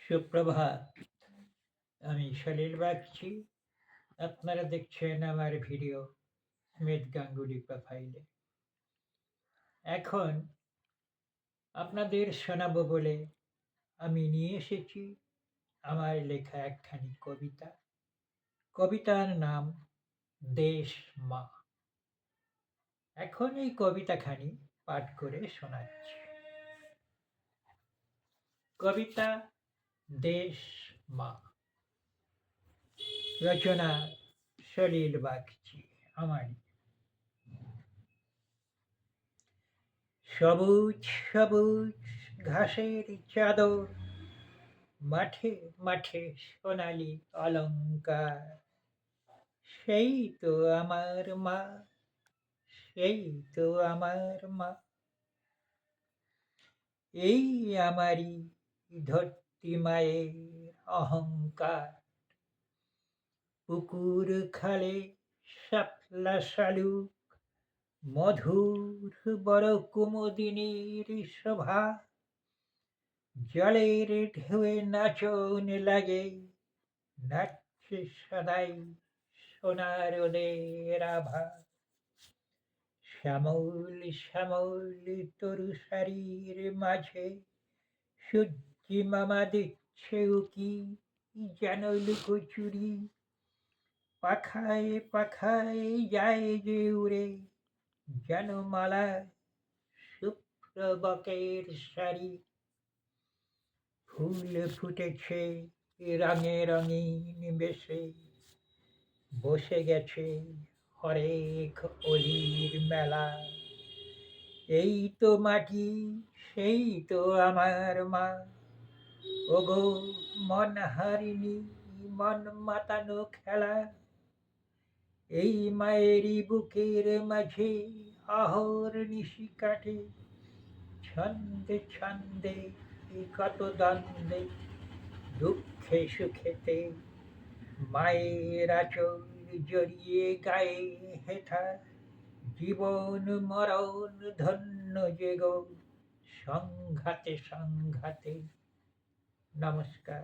সুপ্রভাত। আমি সলিল বাগচি। আপনারা দেখছেন আমার ভিডিও স্মিথ গাঙ্গুলি প্রোফাইলে। এখন আপনাদের শোনাবো বলে আমি নিয়ে এসেছি আমার লেখা একখানি কবিতা। কবিতার নাম দেশ মা। এখন এই কবিতাখানি পাঠ করে শোনাচ্ছি। কবিতা দেশ মা। রচনা সলিল বাগচি আমারই। সবুজ সবুজ ঘাসের চাদর, মাঠে মাঠে সোনালি অলংকার। সেই তো আমার মা, সেই তো আমার মা। এই আমারই ধরতি মায়ের অহংকার। পুকুর খালে শাপলা শালুক, মধুর বড় কুমুদিনীর শোভা। জলের ঢেউয়ে নাচন লাগে, নাচছে সদাই সোনার ওদের আভা। শ্যামল শ্যামল তরু শাড়ির মাঝে সূর্যি মামা দিচ্ছে উকি যেন লুকোচুরি। পাখায় পাখায় যায় যে উড়ে যেন মালা শুভ্র বকের শাড়ি। ফুল ফুটেছে রঙে রঙিন বেশে, বসে গেছে হরেক অলির মেলা। এই তো মাটি, সেই তো আমার মা। ওগো মন হারিনি, মন মাতানো খেলা। এই মায়েরই বুকের মাঝে আহর নিশি কাটে, ছন্দে ছন্দে কত দ্বন্দ্বে, দুঃখে সুখেতে মায়ের আঁচল জড়িয়ে গায়ে হেথা। জীবন মরণ ধন্য যে গো সংঘাতে সংঘাতে। নমস্কার।